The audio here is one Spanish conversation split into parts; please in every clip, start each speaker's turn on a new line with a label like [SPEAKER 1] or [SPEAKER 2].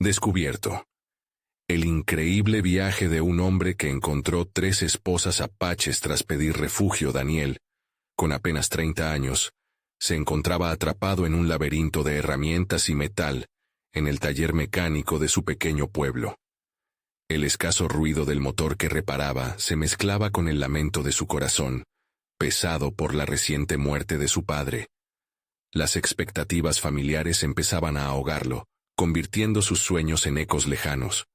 [SPEAKER 1] Descubierto. El increíble viaje de un hombre que encontró 3 esposas apaches tras pedir refugio. Daniel, con apenas 30 años, se encontraba atrapado en un laberinto de herramientas y metal en el taller mecánico de su pequeño pueblo. El escaso ruido del motor que reparaba se mezclaba con el lamento de su corazón, pesado por la reciente muerte de su padre. Las expectativas familiares empezaban a ahogarlo, convirtiendo sus sueños en ecos lejanos.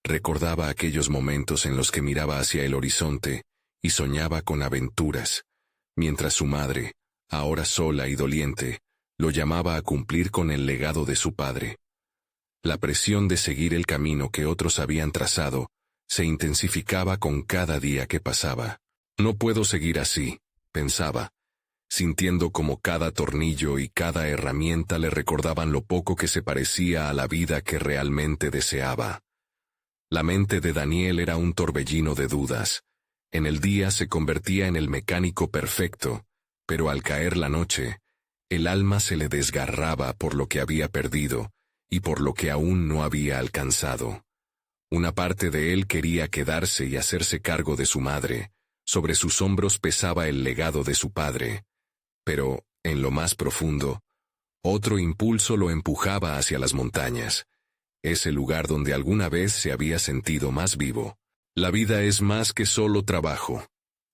[SPEAKER 1] Recordaba aquellos momentos en los que miraba hacia el horizonte y soñaba con aventuras, mientras su madre, ahora sola y doliente, lo llamaba a cumplir con el legado de su padre. La presión de seguir el camino que otros habían trazado se intensificaba con cada día que pasaba. No puedo seguir así, pensaba, sintiendo como cada tornillo y cada herramienta le recordaban lo poco que se parecía a la vida que realmente deseaba. La mente de Daniel era un torbellino de dudas. En el día se convertía en el mecánico perfecto, pero al caer la noche, el alma se le desgarraba por lo que había perdido y por lo que aún no había alcanzado. Una parte de él quería quedarse y hacerse cargo de su madre. Sobre sus hombros pesaba el legado de su padre. Pero, en lo más profundo, otro impulso lo empujaba hacia las montañas, ese lugar donde alguna vez se había sentido más vivo. La vida es más que solo trabajo,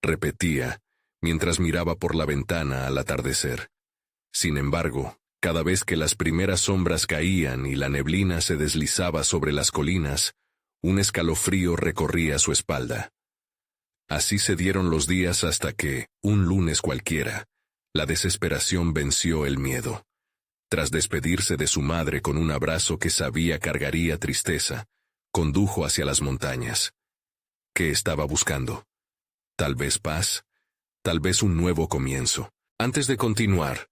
[SPEAKER 1] repetía, mientras miraba por la ventana al atardecer. Sin embargo, cada vez que las primeras sombras caían y la neblina se deslizaba sobre las colinas, un escalofrío recorría su espalda. Así se dieron los días hasta que, un lunes cualquiera, la desesperación venció el miedo. Tras despedirse de su madre con un abrazo que sabía cargaría tristeza, condujo hacia las montañas. ¿Qué estaba buscando? Tal vez paz, tal vez un nuevo comienzo. Antes de continuar,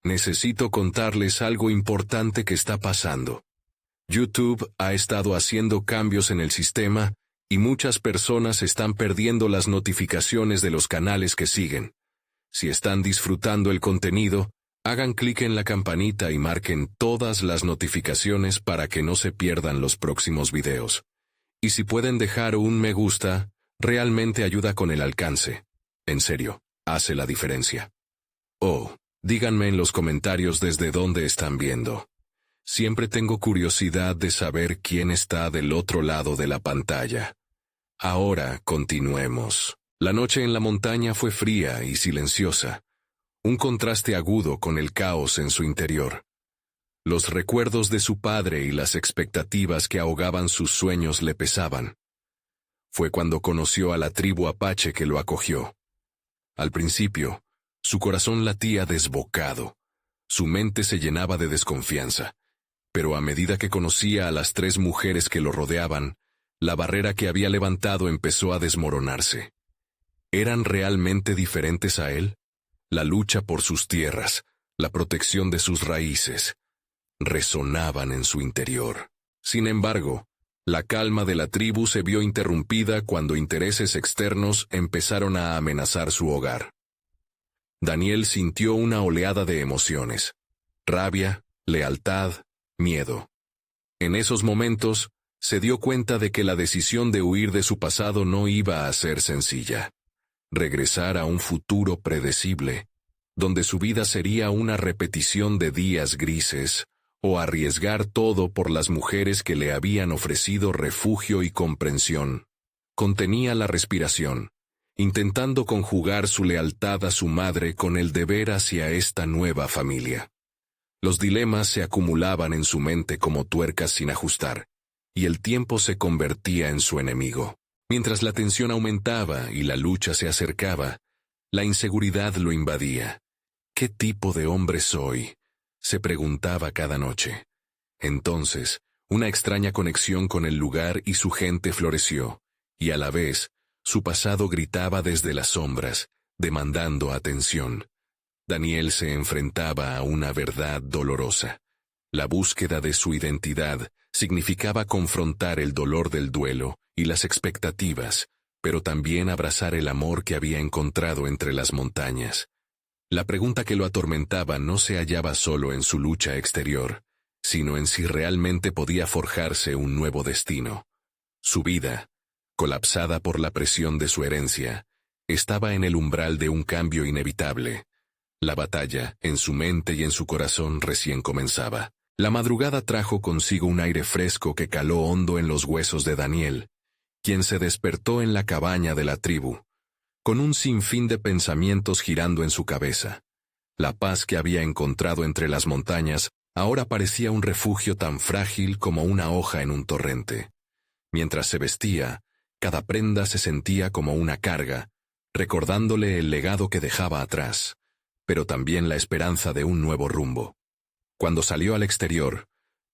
[SPEAKER 1] necesito contarles algo importante que está pasando. YouTube ha estado haciendo cambios en el sistema y muchas personas están perdiendo las notificaciones de los canales que siguen. Si están disfrutando el contenido, hagan clic en la campanita y marquen todas las notificaciones para que no se pierdan los próximos videos. Y si pueden dejar un me gusta, realmente ayuda con el alcance. En serio, hace la diferencia. Oh, díganme en los comentarios desde dónde están viendo. Siempre tengo curiosidad de saber quién está del otro lado de la pantalla. Ahora continuemos. La noche en la montaña fue fría y silenciosa, un contraste agudo con el caos en su interior. Los recuerdos de su padre y las expectativas que ahogaban sus sueños le pesaban. Fue cuando conoció a la tribu apache que lo acogió. Al principio, su corazón latía desbocado, su mente se llenaba de desconfianza, pero a medida que conocía a las 3 mujeres que lo rodeaban, la barrera que había levantado empezó a desmoronarse. ¿Eran realmente diferentes a él? La lucha por sus tierras, la protección de sus raíces, resonaban en su interior. Sin embargo, la calma de la tribu se vio interrumpida cuando intereses externos empezaron a amenazar su hogar. Daniel sintió una oleada de emociones: rabia, lealtad, miedo. En esos momentos, se dio cuenta de que la decisión de huir de su pasado no iba a ser sencilla. Regresar a un futuro predecible, donde su vida sería una repetición de días grises, o arriesgar todo por las mujeres que le habían ofrecido refugio y comprensión. Contenía la respiración, intentando conjugar su lealtad a su madre con el deber hacia esta nueva familia. Los dilemas se acumulaban en su mente como tuercas sin ajustar, y el tiempo se convertía en su enemigo. Mientras la tensión aumentaba y la lucha se acercaba, la inseguridad lo invadía. ¿Qué tipo de hombre soy?, se preguntaba cada noche. Entonces, una extraña conexión con el lugar y su gente floreció, y a la vez, su pasado gritaba desde las sombras, demandando atención. Daniel se enfrentaba a una verdad dolorosa. La búsqueda de su identidad significaba confrontar el dolor del duelo y las expectativas, pero también abrazar el amor que había encontrado entre las montañas. La pregunta que lo atormentaba no se hallaba solo en su lucha exterior, sino en si realmente podía forjarse un nuevo destino. Su vida, colapsada por la presión de su herencia, estaba en el umbral de un cambio inevitable. La batalla, en su mente y en su corazón, recién comenzaba. La madrugada trajo consigo un aire fresco que caló hondo en los huesos de Daniel, quien se despertó en la cabaña de la tribu, con un sinfín de pensamientos girando en su cabeza. La paz que había encontrado entre las montañas ahora parecía un refugio tan frágil como una hoja en un torrente. Mientras se vestía, cada prenda se sentía como una carga, recordándole el legado que dejaba atrás, pero también la esperanza de un nuevo rumbo. Cuando salió al exterior,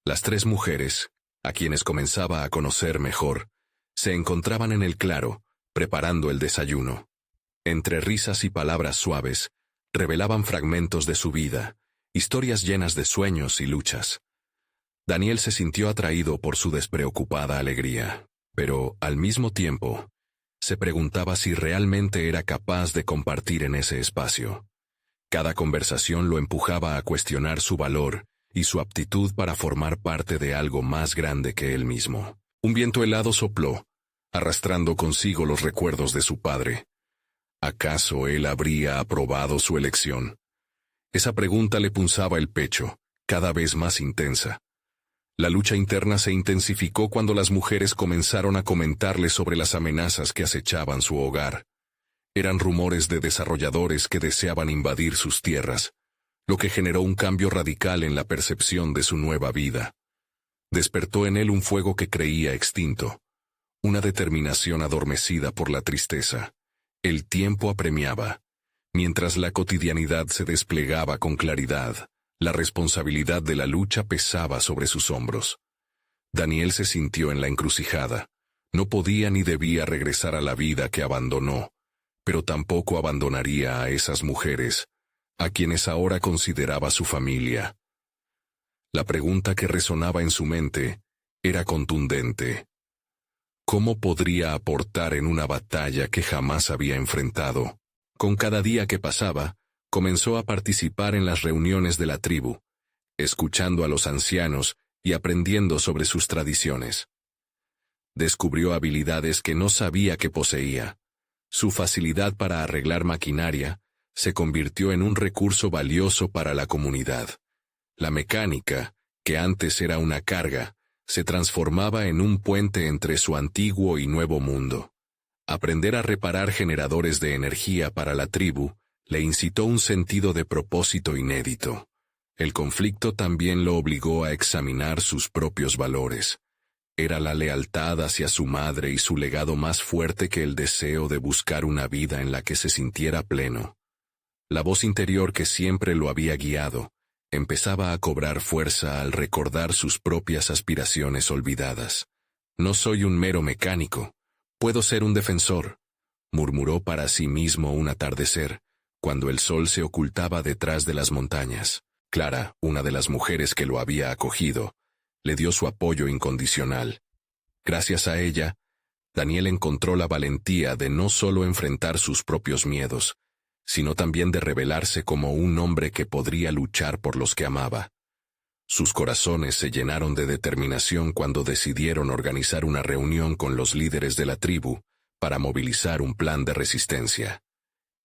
[SPEAKER 1] las tres mujeres, a quienes comenzaba a conocer mejor, se encontraban en el claro, preparando el desayuno. Entre risas y palabras suaves, revelaban fragmentos de su vida, historias llenas de sueños y luchas. Daniel se sintió atraído por su despreocupada alegría, pero, al mismo tiempo, se preguntaba si realmente era capaz de compartir en ese espacio. Cada conversación lo empujaba a cuestionar su valor y su aptitud para formar parte de algo más grande que él mismo. Un viento helado sopló, arrastrando consigo los recuerdos de su padre. ¿Acaso él habría aprobado su elección? Esa pregunta le punzaba el pecho, cada vez más intensa. La lucha interna se intensificó cuando las mujeres comenzaron a comentarle sobre las amenazas que acechaban su hogar. Eran rumores de desarrolladores que deseaban invadir sus tierras, lo que generó un cambio radical en la percepción de su nueva vida. Despertó en él un fuego que creía extinto, una determinación adormecida por la tristeza. El tiempo apremiaba. Mientras la cotidianidad se desplegaba con claridad, la responsabilidad de la lucha pesaba sobre sus hombros. Daniel se sintió en la encrucijada. No podía ni debía regresar a la vida que abandonó, pero tampoco abandonaría a esas mujeres, a quienes ahora consideraba su familia. La pregunta que resonaba en su mente era contundente. ¿Cómo podría aportar en una batalla que jamás había enfrentado? Con cada día que pasaba, comenzó a participar en las reuniones de la tribu, escuchando a los ancianos y aprendiendo sobre sus tradiciones. Descubrió habilidades que no sabía que poseía. Su facilidad para arreglar maquinaria se convirtió en un recurso valioso para la comunidad. La mecánica, que antes era una carga, se transformaba en un puente entre su antiguo y nuevo mundo. Aprender a reparar generadores de energía para la tribu le incitó un sentido de propósito inédito. El conflicto también lo obligó a examinar sus propios valores. ¿Era la lealtad hacia su madre y su legado más fuerte que el deseo de buscar una vida en la que se sintiera pleno? La voz interior que siempre lo había guiado empezaba a cobrar fuerza al recordar sus propias aspiraciones olvidadas. «No soy un mero mecánico, puedo ser un defensor», murmuró para sí mismo un atardecer, cuando el sol se ocultaba detrás de las montañas. Clara, una de las mujeres que lo había acogido, le dio su apoyo incondicional. Gracias a ella, Daniel encontró la valentía de no solo enfrentar sus propios miedos, sino también de revelarse como un hombre que podría luchar por los que amaba. Sus corazones se llenaron de determinación cuando decidieron organizar una reunión con los líderes de la tribu para movilizar un plan de resistencia.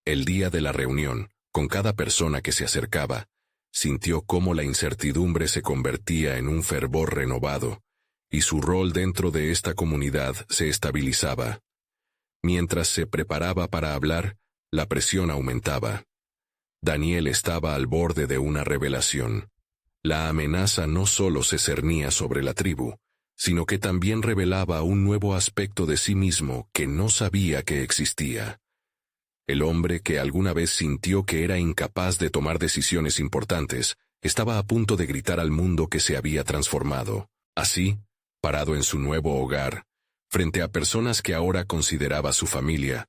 [SPEAKER 1] El día de la reunión, con cada persona que se acercaba, sintió cómo la incertidumbre se convertía en un fervor renovado, y su rol dentro de esta comunidad se estabilizaba. Mientras se preparaba para hablar, la presión aumentaba. Daniel estaba al borde de una revelación. La amenaza no solo se cernía sobre la tribu, sino que también revelaba un nuevo aspecto de sí mismo que no sabía que existía. El hombre que alguna vez sintió que era incapaz de tomar decisiones importantes, estaba a punto de gritar al mundo que se había transformado. Así, parado en su nuevo hogar, frente a personas que ahora consideraba su familia,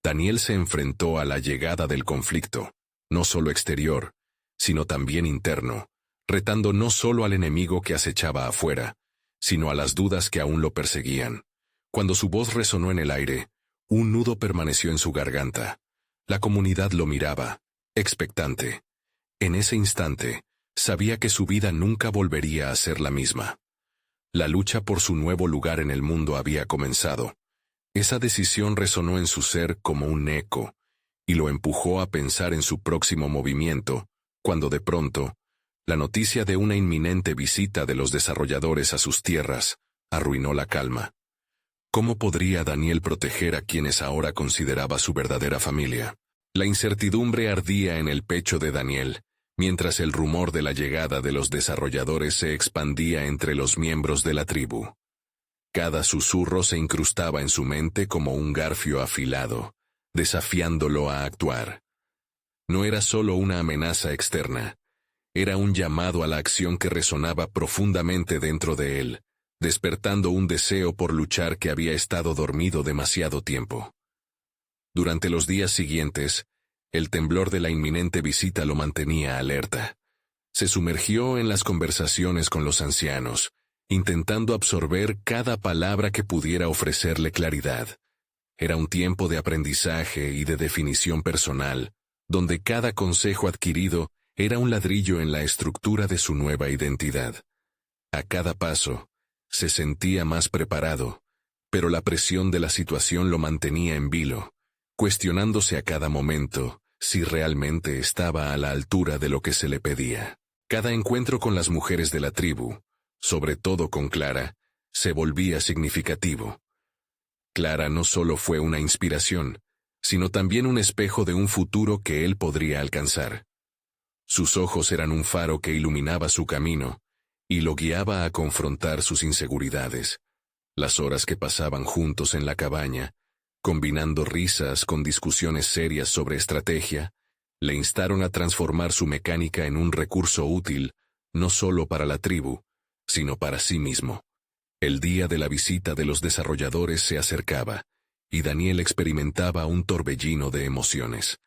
[SPEAKER 1] Daniel se enfrentó a la llegada del conflicto, no solo exterior, sino también interno, retando no solo al enemigo que acechaba afuera, sino a las dudas que aún lo perseguían. Cuando su voz resonó en el aire, un nudo permaneció en su garganta. La comunidad lo miraba, expectante. En ese instante, Sabía que su vida nunca volvería a ser la misma. La lucha por su nuevo lugar en el mundo había comenzado. Esa decisión resonó en su ser como un eco, y lo empujó a pensar en su próximo movimiento, cuando de pronto, la noticia de una inminente visita de los desarrolladores a sus tierras arruinó la calma. ¿Cómo podría Daniel proteger a quienes ahora consideraba su verdadera familia? La incertidumbre ardía en el pecho de Daniel, mientras el rumor de la llegada de los desarrolladores se expandía entre los miembros de la tribu. Cada susurro se incrustaba en su mente como un garfio afilado, desafiándolo a actuar. No era solo una amenaza externa, era un llamado a la acción que resonaba profundamente dentro de él, despertando un deseo por luchar que había estado dormido demasiado tiempo. Durante los días siguientes, el temblor de la inminente visita lo mantenía alerta. Se sumergió en las conversaciones con los ancianos, intentando absorber cada palabra que pudiera ofrecerle claridad. Era un tiempo de aprendizaje y de definición personal, donde cada consejo adquirido era un ladrillo en la estructura de su nueva identidad. A cada paso, se sentía más preparado, pero la presión de la situación lo mantenía en vilo, cuestionándose a cada momento si realmente estaba a la altura de lo que se le pedía. Cada encuentro con las mujeres de la tribu, sobre todo con Clara, se volvía significativo. Clara no solo fue una inspiración, sino también un espejo de un futuro que él podría alcanzar. Sus ojos eran un faro que iluminaba su camino, y lo guiaba a confrontar sus inseguridades. Las horas que pasaban juntos en la cabaña, combinando risas con discusiones serias sobre estrategia, le instaron a transformar su mecánica en un recurso útil, no solo para la tribu, sino para sí mismo. El día de la visita de los desarrolladores se acercaba, y Daniel experimentaba un torbellino de emociones.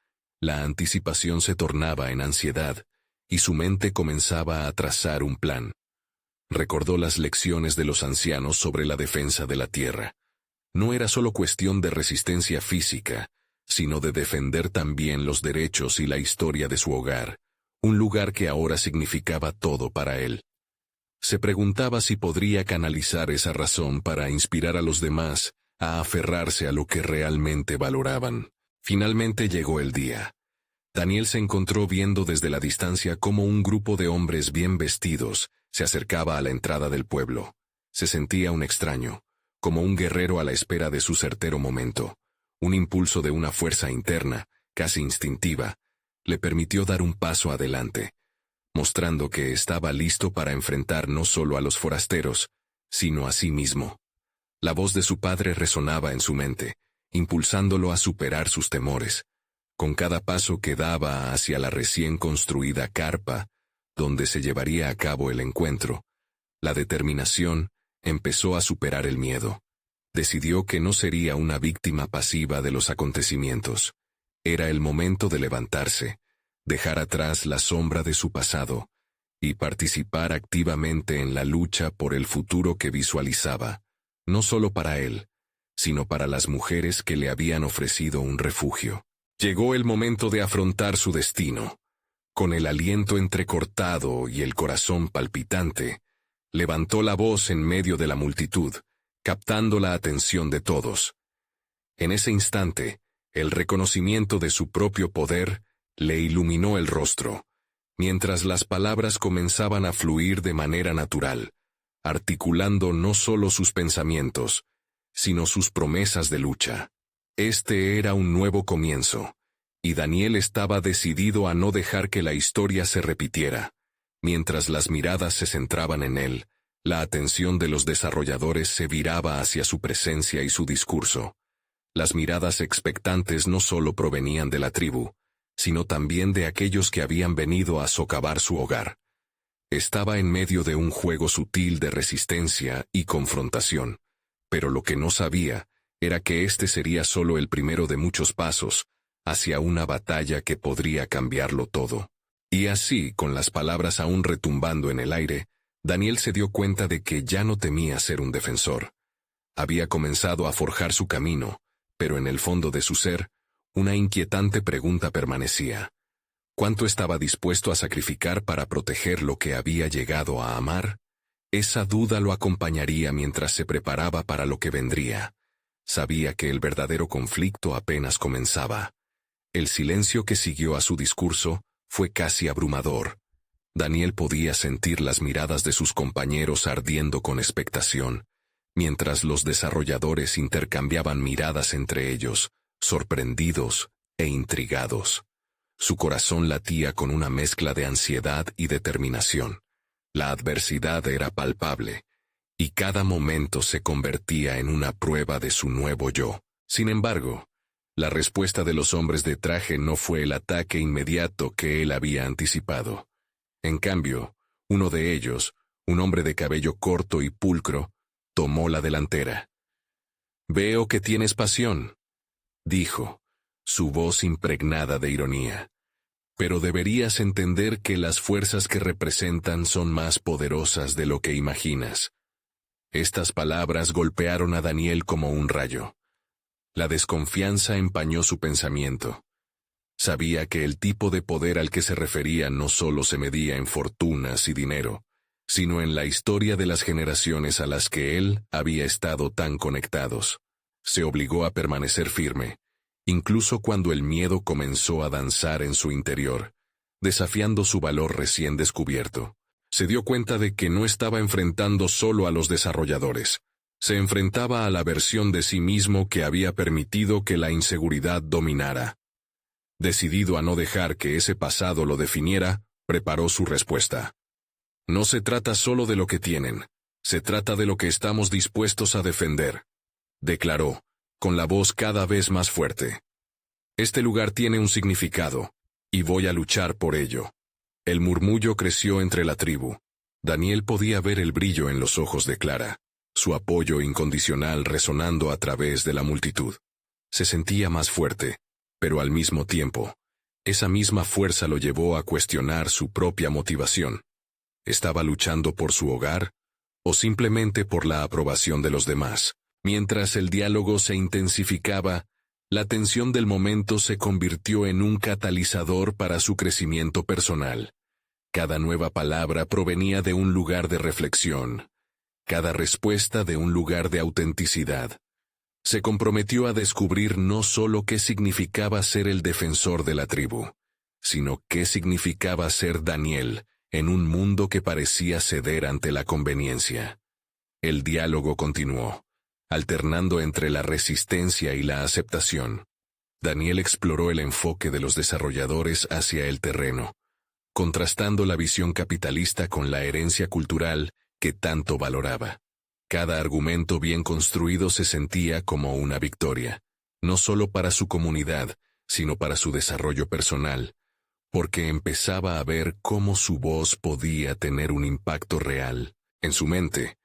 [SPEAKER 1] La anticipación se tornaba en ansiedad, y su mente comenzaba a trazar un plan. Recordó las lecciones de los ancianos sobre la defensa de la tierra. No era solo cuestión de resistencia física, sino de defender también los derechos y la historia de su hogar, un lugar que ahora significaba todo para él. Se preguntaba si podría canalizar esa razón para inspirar a los demás a aferrarse a lo que realmente valoraban. Finalmente llegó el día. Daniel se encontró viendo desde la distancia cómo un grupo de hombres bien vestidos se acercaba a la entrada del pueblo. Se sentía un extraño, como un guerrero a la espera de su certero momento. Un impulso de una fuerza interna, casi instintiva, le permitió dar un paso adelante, mostrando que estaba listo para enfrentar no solo a los forasteros, sino a sí mismo. La voz de su padre resonaba en su mente, impulsándolo a superar sus temores. Con cada paso que daba hacia la recién construida carpa, donde se llevaría a cabo el encuentro, la determinación empezó a superar el miedo. Decidió que no sería una víctima pasiva de los acontecimientos. Era el momento de levantarse, dejar atrás la sombra de su pasado, y participar activamente en la lucha por el futuro que visualizaba, no solo para él, sino para las mujeres que le habían ofrecido un refugio. Llegó el momento de afrontar su destino. Con el aliento entrecortado y el corazón palpitante, levantó la voz en medio de la multitud, captando la atención de todos. En ese instante, el reconocimiento de su propio poder le iluminó el rostro, mientras las palabras comenzaban a fluir de manera natural, articulando no solo sus pensamientos, sino sus promesas de lucha. Este era un nuevo comienzo, y Daniel estaba decidido a no dejar que la historia se repitiera. Mientras las miradas se centraban en él, la atención de los desarrolladores se viraba hacia su presencia y su discurso. Las miradas expectantes no solo provenían de la tribu, sino también de aquellos que habían venido a socavar su hogar. Estaba en medio de un juego sutil de resistencia y confrontación, pero lo que no sabía era que este sería solo el primero de muchos pasos hacia una batalla que podría cambiarlo todo. Y así, con las palabras aún retumbando en el aire, Daniel se dio cuenta de que ya no temía ser un defensor. Había comenzado a forjar su camino, pero en el fondo de su ser, una inquietante pregunta permanecía. ¿Cuánto estaba dispuesto a sacrificar para proteger lo que había llegado a amar? Esa duda lo acompañaría mientras se preparaba para lo que vendría. Sabía que el verdadero conflicto apenas comenzaba. El silencio que siguió a su discurso fue casi abrumador. Daniel podía sentir las miradas de sus compañeros ardiendo con expectación, mientras los desarrolladores intercambiaban miradas entre ellos, sorprendidos e intrigados. Su corazón latía con una mezcla de ansiedad y determinación. La adversidad era palpable, y cada momento se convertía en una prueba de su nuevo yo. Sin embargo, la respuesta de los hombres de traje no fue el ataque inmediato que él había anticipado. En cambio, uno de ellos, un hombre de cabello corto y pulcro, tomó la delantera. «Veo que tienes pasión», dijo, su voz impregnada de ironía. «Pero deberías entender que las fuerzas que representan son más poderosas de lo que imaginas». Estas palabras golpearon a Daniel como un rayo. La desconfianza empañó su pensamiento. Sabía que el tipo de poder al que se refería no solo se medía en fortunas y dinero, sino en la historia de las generaciones a las que él había estado tan conectados. Se obligó a permanecer firme, incluso cuando el miedo comenzó a danzar en su interior, desafiando su valor recién descubierto. Se dio cuenta de que no estaba enfrentando solo a los desarrolladores. Se enfrentaba a la versión de sí mismo que había permitido que la inseguridad dominara. Decidido a no dejar que ese pasado lo definiera, preparó su respuesta. «No se trata solo de lo que tienen, se trata de lo que estamos dispuestos a defender», declaró, con la voz cada vez más fuerte. «Este lugar tiene un significado, y voy a luchar por ello». El murmullo creció entre la tribu. Daniel podía ver el brillo en los ojos de Clara, su apoyo incondicional resonando a través de la multitud. Se sentía más fuerte, pero al mismo tiempo, esa misma fuerza lo llevó a cuestionar su propia motivación. ¿Estaba luchando por su hogar? ¿O simplemente por la aprobación de los demás? Mientras el diálogo se intensificaba, la tensión del momento se convirtió en un catalizador para su crecimiento personal. Cada nueva palabra provenía de un lugar de reflexión, cada respuesta de un lugar de autenticidad. Se comprometió a descubrir no solo qué significaba ser el defensor de la tribu, sino qué significaba ser Daniel en un mundo que parecía ceder ante la conveniencia. El diálogo continuó, alternando entre la resistencia y la aceptación. Daniel exploró el enfoque de los desarrolladores hacia el terreno, contrastando la visión capitalista con la herencia cultural que tanto valoraba. Cada argumento bien construido se sentía como una victoria, no solo para su comunidad, sino para su desarrollo personal, porque empezaba a ver cómo su voz podía tener un impacto real. En su mente,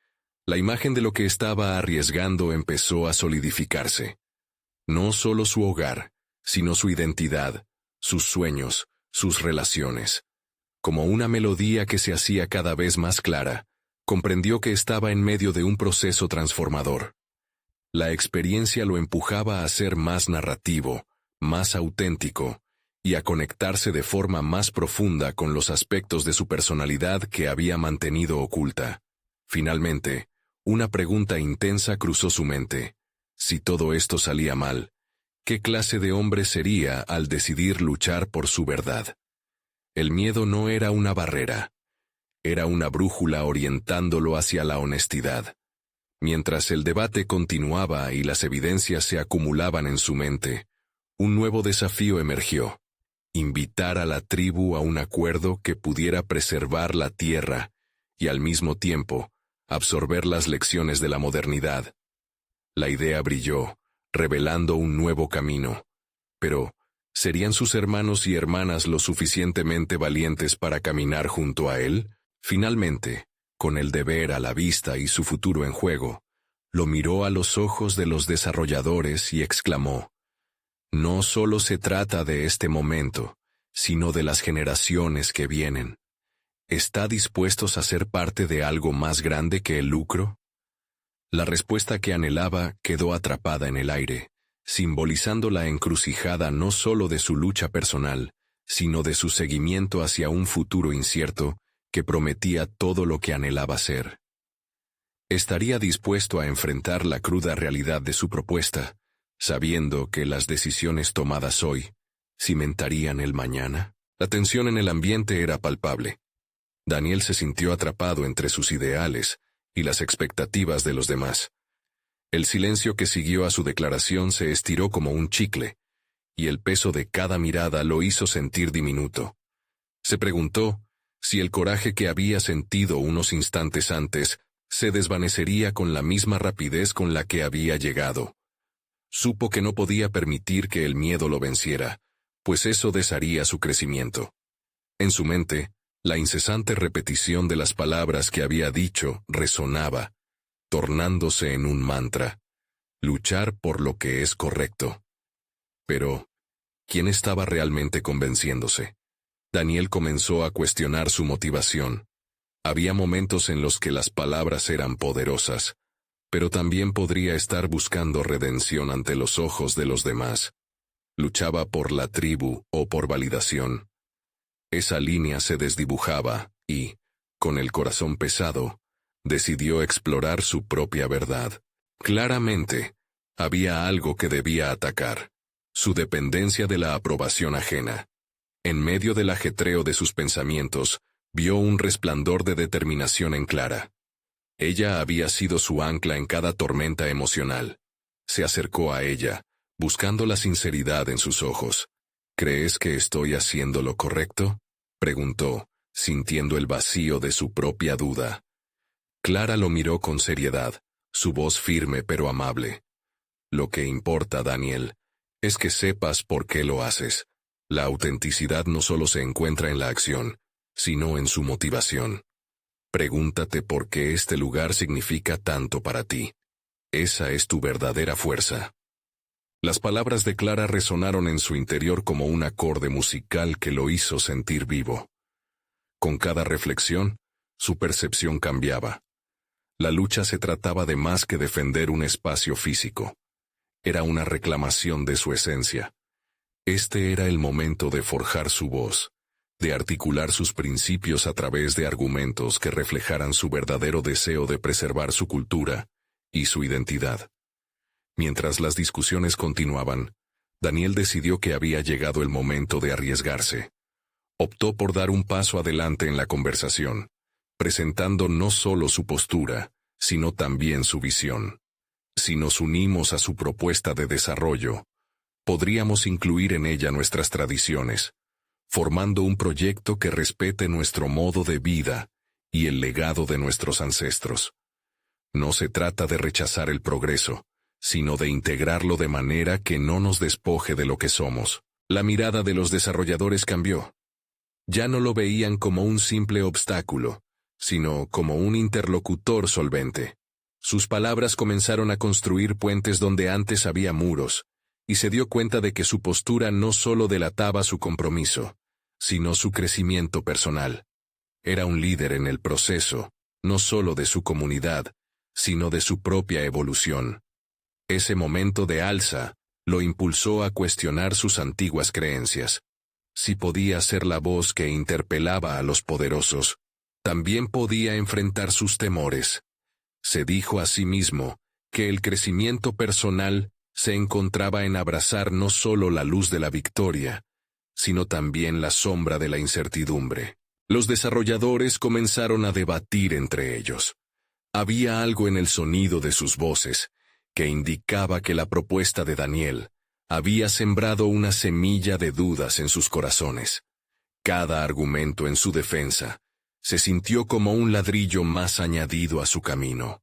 [SPEAKER 1] la imagen de lo que estaba arriesgando empezó a solidificarse. No solo su hogar, sino su identidad, sus sueños, sus relaciones. Como una melodía que se hacía cada vez más clara, comprendió que estaba en medio de un proceso transformador. La experiencia lo empujaba a ser más narrativo, más auténtico, y a conectarse de forma más profunda con los aspectos de su personalidad que había mantenido oculta. Finalmente, una pregunta intensa cruzó su mente. Si todo esto salía mal, ¿qué clase de hombre sería al decidir luchar por su verdad? El miedo no era una barrera. Era una brújula orientándolo hacia la honestidad. Mientras el debate continuaba y las evidencias se acumulaban en su mente, un nuevo desafío emergió: invitar a la tribu a un acuerdo que pudiera preservar la tierra y al mismo tiempo absorber las lecciones de la modernidad. La idea brilló, revelando un nuevo camino. Pero, ¿serían sus hermanos y hermanas lo suficientemente valientes para caminar junto a él? Finalmente, con el deber a la vista y su futuro en juego, lo miró a los ojos de los desarrolladores y exclamó: «No solo se trata de este momento, sino de las generaciones que vienen. ¿Está dispuestos a ser parte de algo más grande que el lucro?». La respuesta que anhelaba quedó atrapada en el aire, simbolizando la encrucijada no solo de su lucha personal, sino de su seguimiento hacia un futuro incierto que prometía todo lo que anhelaba ser. Estaría dispuesto a enfrentar la cruda realidad de su propuesta, sabiendo que las decisiones tomadas hoy cimentarían el mañana. La tensión en el ambiente era palpable. Daniel se sintió atrapado entre sus ideales y las expectativas de los demás. El silencio que siguió a su declaración se estiró como un chicle, y el peso de cada mirada lo hizo sentir diminuto. Se preguntó si el coraje que había sentido unos instantes antes se desvanecería con la misma rapidez con la que había llegado. Supo que no podía permitir que el miedo lo venciera, pues eso desharía su crecimiento. En su mente, la incesante repetición de las palabras que había dicho resonaba, tornándose en un mantra: luchar por lo que es correcto. Pero, ¿quién estaba realmente convenciéndose? Daniel comenzó a cuestionar su motivación. Había momentos en los que las palabras eran poderosas, pero también podría estar buscando redención ante los ojos de los demás. Luchaba por la tribu o por validación. Esa línea se desdibujaba y, con el corazón pesado, decidió explorar su propia verdad. Claramente, había algo que debía atacar: su dependencia de la aprobación ajena. En medio del ajetreo de sus pensamientos, vio un resplandor de determinación en Clara. Ella había sido su ancla en cada tormenta emocional. Se acercó a ella, buscando la sinceridad en sus ojos. ¿Crees que estoy haciendo lo correcto?, preguntó, sintiendo el vacío de su propia duda. Clara lo miró con seriedad, su voz firme pero amable. Lo que importa, Daniel, es que sepas por qué lo haces. La autenticidad no solo se encuentra en la acción, sino en su motivación. Pregúntate por qué este lugar significa tanto para ti. Esa es tu verdadera fuerza. Las palabras de Clara resonaron en su interior como un acorde musical que lo hizo sentir vivo. Con cada reflexión, su percepción cambiaba. La lucha se trataba de más que defender un espacio físico. Era una reclamación de su esencia. Este era el momento de forjar su voz, de articular sus principios a través de argumentos que reflejaran su verdadero deseo de preservar su cultura y su identidad. Mientras las discusiones continuaban, Daniel decidió que había llegado el momento de arriesgarse. Optó por dar un paso adelante en la conversación, presentando no solo su postura, sino también su visión. Si nos unimos a su propuesta de desarrollo, podríamos incluir en ella nuestras tradiciones, formando un proyecto que respete nuestro modo de vida y el legado de nuestros ancestros. No se trata de rechazar el progreso, sino de integrarlo de manera que no nos despoje de lo que somos. La mirada de los desarrolladores cambió. Ya no lo veían como un simple obstáculo, sino como un interlocutor solvente. Sus palabras comenzaron a construir puentes donde antes había muros, y se dio cuenta de que su postura no solo delataba su compromiso, sino su crecimiento personal. Era un líder en el proceso, no solo de su comunidad, sino de su propia evolución. Ese momento de alza lo impulsó a cuestionar sus antiguas creencias. Si podía ser la voz que interpelaba a los poderosos, también podía enfrentar sus temores. Se dijo a sí mismo que el crecimiento personal se encontraba en abrazar no solo la luz de la victoria, sino también la sombra de la incertidumbre. Los desarrolladores comenzaron a debatir entre ellos. Había algo en el sonido de sus voces que indicaba que la propuesta de Daniel había sembrado una semilla de dudas en sus corazones. Cada argumento en su defensa se sintió como un ladrillo más añadido a su camino.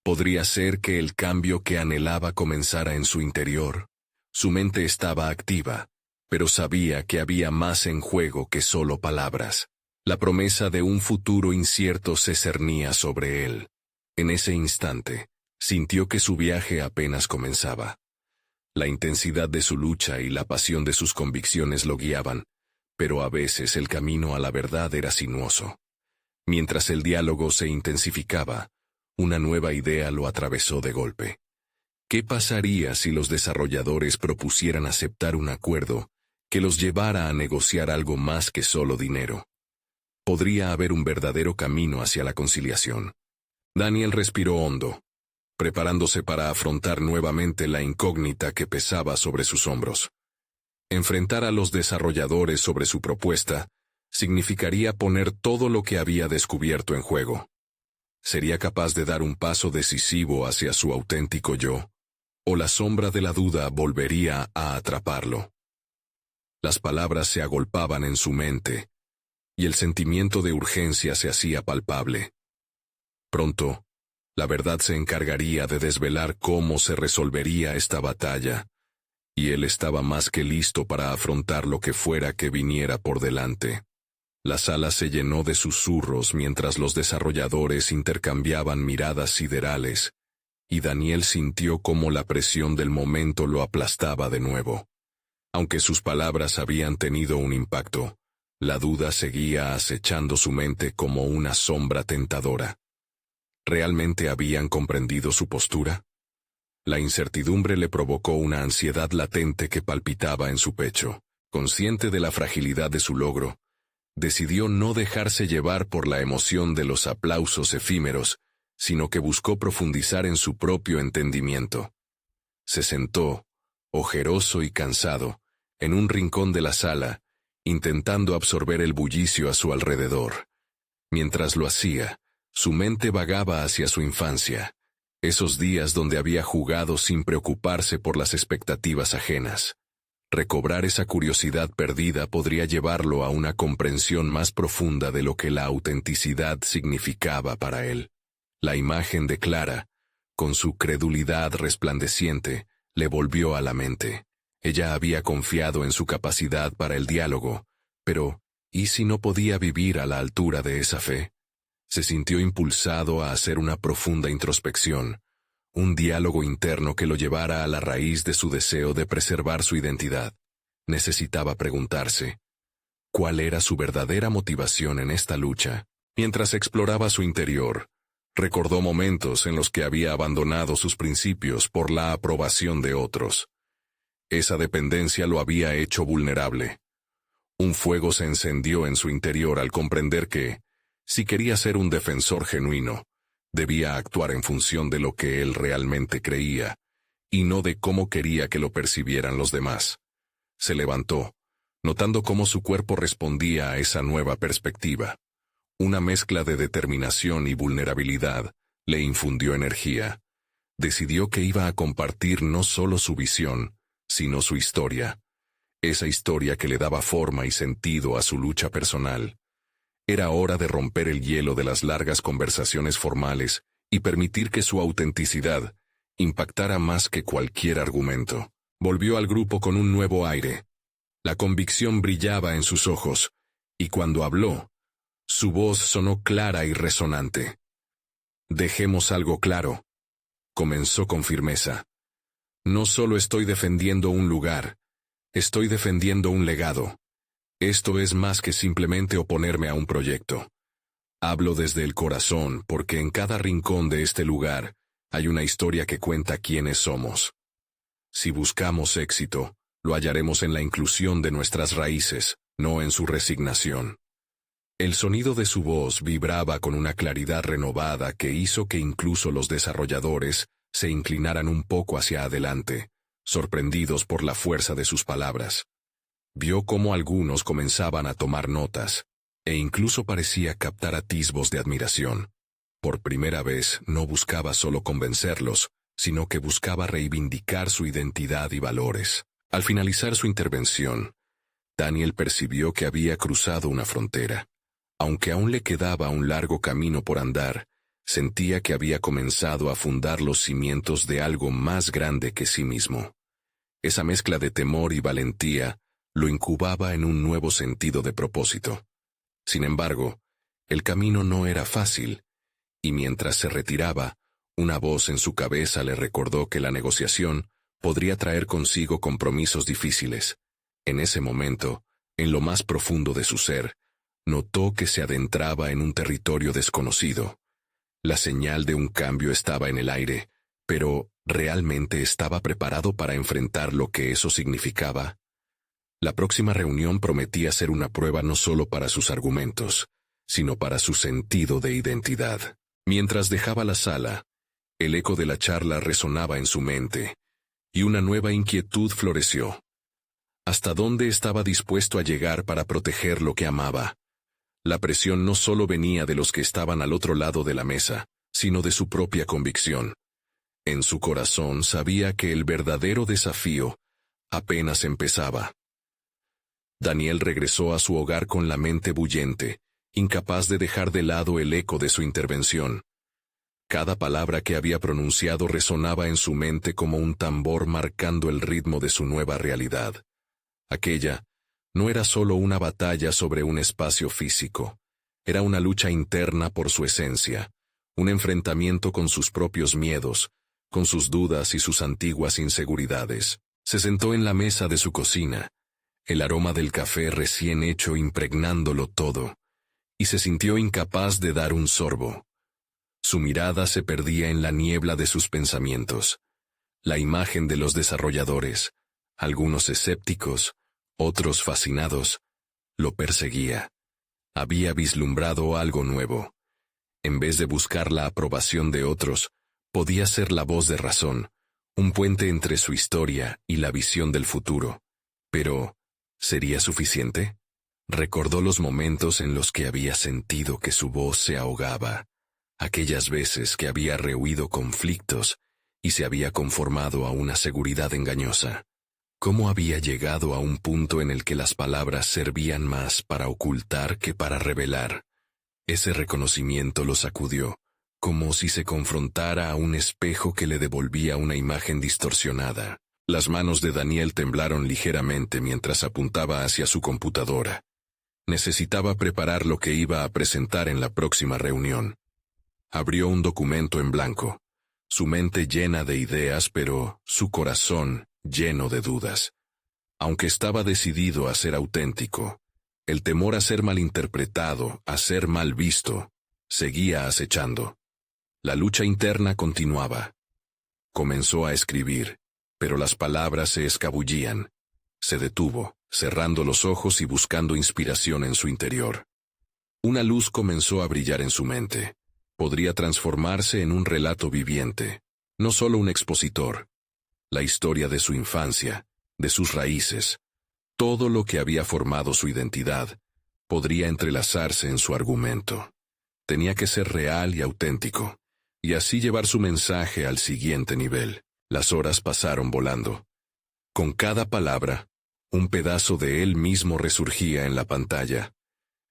[SPEAKER 1] Podría ser que el cambio que anhelaba comenzara en su interior. Su mente estaba activa, pero sabía que había más en juego que solo palabras. La promesa de un futuro incierto se cernía sobre él. En ese instante, sintió que su viaje apenas comenzaba. La intensidad de su lucha y la pasión de sus convicciones lo guiaban, pero a veces el camino a la verdad era sinuoso. Mientras el diálogo se intensificaba, una nueva idea lo atravesó de golpe. ¿Qué pasaría si los desarrolladores propusieran aceptar un acuerdo que los llevara a negociar algo más que solo dinero. Podría haber un verdadero camino hacia la conciliación. Daniel respiró hondo, preparándose para afrontar nuevamente la incógnita que pesaba sobre sus hombros. Enfrentar a los desarrolladores sobre su propuesta significaría poner todo lo que había descubierto en juego. ¿Sería capaz de dar un paso decisivo hacia su auténtico yo? ¿O la sombra de la duda volvería a atraparlo? Las palabras se agolpaban en su mente, y el sentimiento de urgencia se hacía palpable. Pronto, la verdad se encargaría de desvelar cómo se resolvería esta batalla, y él estaba más que listo para afrontar lo que fuera que viniera por delante. La sala se llenó de susurros mientras los desarrolladores intercambiaban miradas siderales, y Daniel sintió cómo la presión del momento lo aplastaba de nuevo. Aunque sus palabras habían tenido un impacto, la duda seguía acechando su mente como una sombra tentadora. ¿Realmente habían comprendido su postura? La incertidumbre le provocó una ansiedad latente que palpitaba en su pecho. Consciente de la fragilidad de su logro, decidió no dejarse llevar por la emoción de los aplausos efímeros, sino que buscó profundizar en su propio entendimiento. Se sentó, ojeroso y cansado, en un rincón de la sala, intentando absorber el bullicio a su alrededor. Mientras lo hacía, su mente vagaba hacia su infancia, esos días donde había jugado sin preocuparse por las expectativas ajenas. Recobrar esa curiosidad perdida podría llevarlo a una comprensión más profunda de lo que la autenticidad significaba para él. La imagen de Clara, con su credulidad resplandeciente, le volvió a la mente. Ella había confiado en su capacidad para el diálogo, pero ¿y si no podía vivir a la altura de esa fe? Se sintió impulsado a hacer una profunda introspección, un diálogo interno que lo llevara a la raíz de su deseo de preservar su identidad. Necesitaba preguntarse, ¿cuál era su verdadera motivación en esta lucha? Mientras exploraba su interior, recordó momentos en los que había abandonado sus principios por la aprobación de otros. Esa dependencia lo había hecho vulnerable. Un fuego se encendió en su interior al comprender que, si quería ser un defensor genuino, debía actuar en función de lo que él realmente creía, y no de cómo quería que lo percibieran los demás. Se levantó, notando cómo su cuerpo respondía a esa nueva perspectiva. Una mezcla de determinación y vulnerabilidad le infundió energía. Decidió que iba a compartir no solo su visión, sino su historia. Esa historia que le daba forma y sentido a su lucha personal. Era hora de romper el hielo de las largas conversaciones formales y permitir que su autenticidad impactara más que cualquier argumento. Volvió al grupo con un nuevo aire. La convicción brillaba en sus ojos, y cuando habló, su voz sonó clara y resonante. «Dejemos algo claro», comenzó con firmeza. «No solo estoy defendiendo un lugar, estoy defendiendo un legado. Esto es más que simplemente oponerme a un proyecto. Hablo desde el corazón porque en cada rincón de este lugar hay una historia que cuenta quiénes somos. Si buscamos éxito, lo hallaremos en la inclusión de nuestras raíces, no en su resignación». El sonido de su voz vibraba con una claridad renovada que hizo que incluso los desarrolladores se inclinaran un poco hacia adelante, sorprendidos por la fuerza de sus palabras. Vio cómo algunos comenzaban a tomar notas, e incluso parecía captar atisbos de admiración. Por primera vez no buscaba solo convencerlos, sino que buscaba reivindicar su identidad y valores. Al finalizar su intervención, Daniel percibió que había cruzado una frontera. Aunque aún le quedaba un largo camino por andar, sentía que había comenzado a fundar los cimientos de algo más grande que sí mismo. Esa mezcla de temor y valentía lo incubaba en un nuevo sentido de propósito. Sin embargo, el camino no era fácil, y mientras se retiraba, una voz en su cabeza le recordó que la negociación podría traer consigo compromisos difíciles. En ese momento, en lo más profundo de su ser, notó que se adentraba en un territorio desconocido. La señal de un cambio estaba en el aire, pero ¿realmente estaba preparado para enfrentar lo que eso significaba? La próxima reunión prometía ser una prueba no solo para sus argumentos, sino para su sentido de identidad. Mientras dejaba la sala, el eco de la charla resonaba en su mente, y una nueva inquietud floreció. ¿Hasta dónde estaba dispuesto a llegar para proteger lo que amaba? La presión no solo venía de los que estaban al otro lado de la mesa, sino de su propia convicción. En su corazón sabía que el verdadero desafío apenas empezaba. Daniel regresó a su hogar con la mente bullente, incapaz de dejar de lado el eco de su intervención. Cada palabra que había pronunciado resonaba en su mente como un tambor marcando el ritmo de su nueva realidad. Aquella no era solo una batalla sobre un espacio físico, era una lucha interna por su esencia, un enfrentamiento con sus propios miedos, con sus dudas y sus antiguas inseguridades. Se sentó en la mesa de su cocina, el aroma del café recién hecho impregnándolo todo, y se sintió incapaz de dar un sorbo. Su mirada se perdía en la niebla de sus pensamientos. La imagen de los desarrolladores, algunos escépticos, otros fascinados, lo perseguía. Había vislumbrado algo nuevo. En vez de buscar la aprobación de otros, podía ser la voz de razón, un puente entre su historia y la visión del futuro. Pero, ¿sería suficiente? Recordó los momentos en los que había sentido que su voz se ahogaba, aquellas veces que había rehuido conflictos y se había conformado a una seguridad engañosa. ¿Cómo había llegado a un punto en el que las palabras servían más para ocultar que para revelar? Ese reconocimiento lo sacudió, como si se confrontara a un espejo que le devolvía una imagen distorsionada. Las manos de Daniel temblaron ligeramente mientras apuntaba hacia su computadora. Necesitaba preparar lo que iba a presentar en la próxima reunión. Abrió un documento en blanco, su mente llena de ideas, pero su corazón lleno de dudas. Aunque estaba decidido a ser auténtico, el temor a ser malinterpretado, a ser mal visto, seguía acechando. La lucha interna continuaba. Comenzó a escribir, pero las palabras se escabullían. Se detuvo, cerrando los ojos y buscando inspiración en su interior. Una luz comenzó a brillar en su mente. Podría transformarse en un relato viviente, no solo un expositor. La historia de su infancia, de sus raíces, todo lo que había formado su identidad, podría entrelazarse en su argumento. Tenía que ser real y auténtico, y así llevar su mensaje al siguiente nivel. Las horas pasaron volando. Con cada palabra, un pedazo de él mismo resurgía en la pantalla.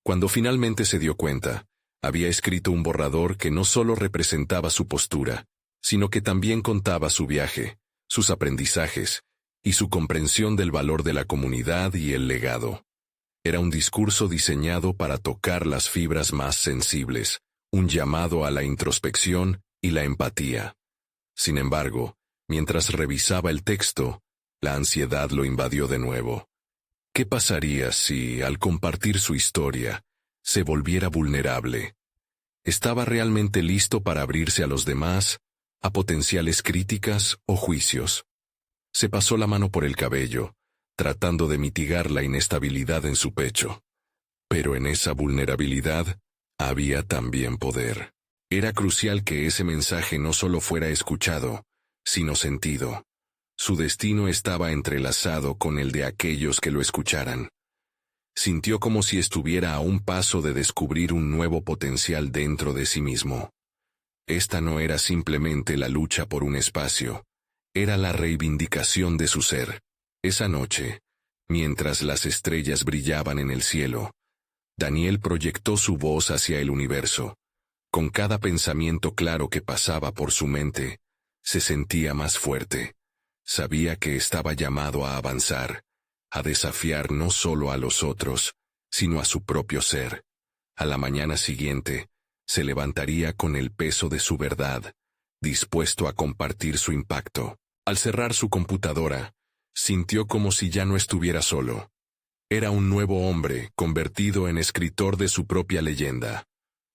[SPEAKER 1] Cuando finalmente se dio cuenta, había escrito un borrador que no solo representaba su postura, sino que también contaba su viaje, sus aprendizajes, y su comprensión del valor de la comunidad y el legado. Era un discurso diseñado para tocar las fibras más sensibles, un llamado a la introspección y la empatía. Sin embargo, mientras revisaba el texto, la ansiedad lo invadió de nuevo. ¿Qué pasaría si, al compartir su historia, se volviera vulnerable? ¿Estaba realmente listo para abrirse a los demás, a potenciales críticas o juicios? Se pasó la mano por el cabello, tratando de mitigar la inestabilidad en su pecho. Pero en esa vulnerabilidad había también poder. Era crucial que ese mensaje no solo fuera escuchado, sino sentido. Su destino estaba entrelazado con el de aquellos que lo escucharan. Sintió como si estuviera a un paso de descubrir un nuevo potencial dentro de sí mismo. Esta no era simplemente la lucha por un espacio, era la reivindicación de su ser. Esa noche, mientras las estrellas brillaban en el cielo, Daniel proyectó su voz hacia el universo. Con cada pensamiento claro que pasaba por su mente, se sentía más fuerte. Sabía que estaba llamado a avanzar, a desafiar no solo a los otros, sino a su propio ser. A la mañana siguiente, se levantaría con el peso de su verdad, dispuesto a compartir su impacto. Al cerrar su computadora, sintió como si ya no estuviera solo. Era un nuevo hombre, convertido en escritor de su propia leyenda.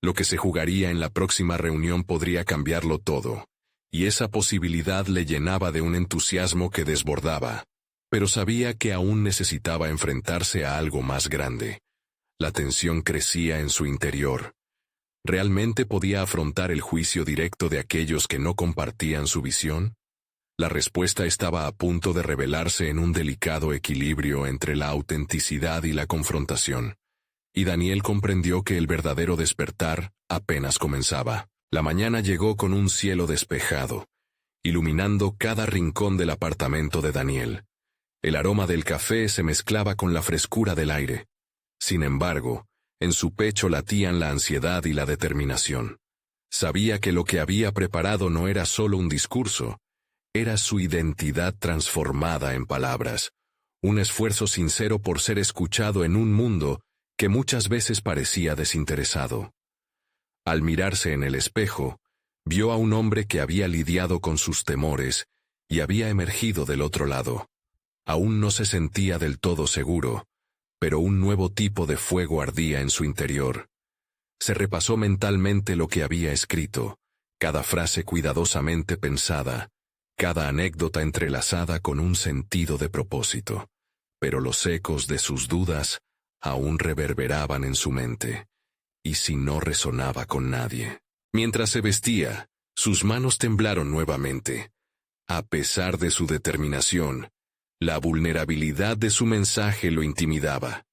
[SPEAKER 1] Lo que se jugaría en la próxima reunión podría cambiarlo todo, y esa posibilidad le llenaba de un entusiasmo que desbordaba. pero sabía que aún necesitaba enfrentarse a algo más grande. La tensión crecía en su interior. ¿Realmente podía afrontar el juicio directo de aquellos que no compartían su visión? La respuesta estaba a punto de revelarse en un delicado equilibrio entre la autenticidad y la confrontación. Y Daniel comprendió que el verdadero despertar apenas comenzaba. La mañana llegó con un cielo despejado, iluminando cada rincón del apartamento de Daniel. El aroma del café se mezclaba con la frescura del aire. Sin embargo, en su pecho latían la ansiedad y la determinación. Sabía que lo que había preparado no era solo un discurso, era su identidad transformada en palabras, un esfuerzo sincero por ser escuchado en un mundo que muchas veces parecía desinteresado. Al mirarse en el espejo, vio a un hombre que había lidiado con sus temores y había emergido del otro lado. Aún no se sentía del todo seguro, pero un nuevo tipo de fuego ardía en su interior. Se repasó mentalmente lo que había escrito, cada frase cuidadosamente pensada, cada anécdota entrelazada con un sentido de propósito, pero los ecos de sus dudas aún reverberaban en su mente, y si no resonaba con nadie. Mientras se vestía, sus manos temblaron nuevamente. A pesar de su determinación, la vulnerabilidad de su mensaje lo intimidaba.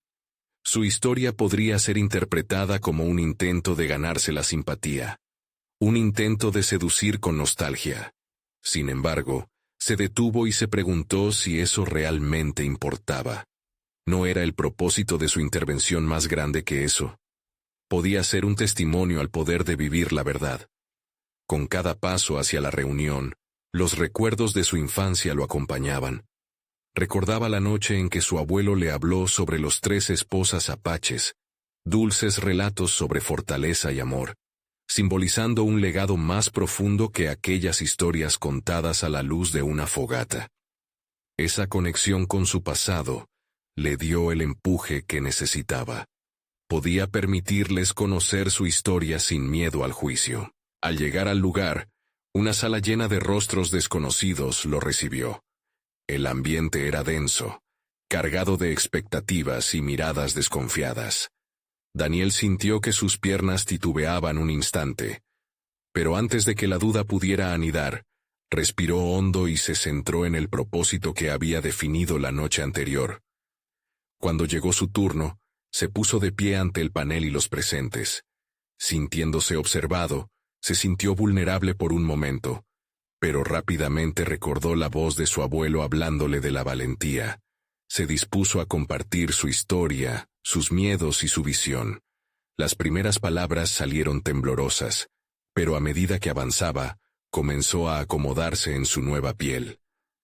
[SPEAKER 1] Su historia podría ser interpretada como un intento de ganarse la simpatía, un intento de seducir con nostalgia. Sin embargo, se detuvo y se preguntó si eso realmente importaba. ¿No era el propósito de su intervención más grande que eso? Podía ser un testimonio al poder de vivir la verdad. Con cada paso hacia la reunión, los recuerdos de su infancia lo acompañaban. Recordaba la noche en que su abuelo le habló sobre los 3 esposas apaches, dulces relatos sobre fortaleza y amor, simbolizando un legado más profundo que aquellas historias contadas a la luz de una fogata. Esa conexión con su pasado le dio el empuje que necesitaba. Podía permitirles conocer su historia sin miedo al juicio. Al llegar al lugar, una sala llena de rostros desconocidos lo recibió. El ambiente era denso, cargado de expectativas y miradas desconfiadas. Daniel sintió que sus piernas titubeaban un instante, pero antes de que la duda pudiera anidar, respiró hondo y se centró en el propósito que había definido la noche anterior. Cuando llegó su turno, se puso de pie ante el panel y los presentes. Sintiéndose observado, se sintió vulnerable por un momento, pero rápidamente recordó la voz de su abuelo hablándole de la valentía. Se dispuso a compartir su historia, sus miedos y su visión. Las primeras palabras salieron temblorosas, pero a medida que avanzaba, comenzó a acomodarse en su nueva piel.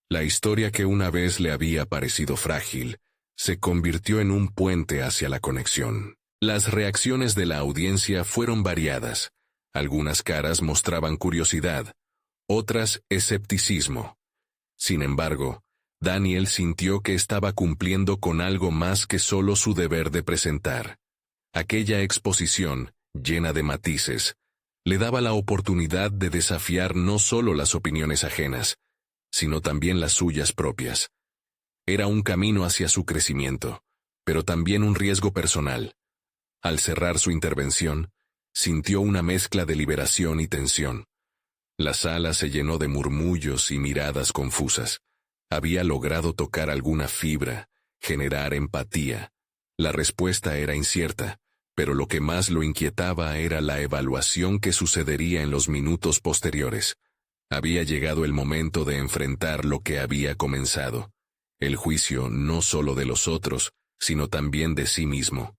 [SPEAKER 1] La historia que una vez le había parecido frágil, se convirtió en un puente hacia la conexión. Las reacciones de la audiencia fueron variadas. Algunas caras mostraban curiosidad, otras escepticismo. Sin embargo, Daniel sintió que estaba cumpliendo con algo más que solo su deber de presentar. Aquella exposición, llena de matices, le daba la oportunidad de desafiar no solo las opiniones ajenas, sino también las suyas propias. Era un camino hacia su crecimiento, pero también un riesgo personal. Al cerrar su intervención, sintió una mezcla de liberación y tensión. La sala se llenó de murmullos y miradas confusas. Había logrado tocar alguna fibra, generar empatía. La respuesta era incierta, pero lo que más lo inquietaba era la evaluación que sucedería en los minutos posteriores. Había llegado el momento de enfrentar lo que había comenzado. El juicio no solo de los otros, sino también de sí mismo.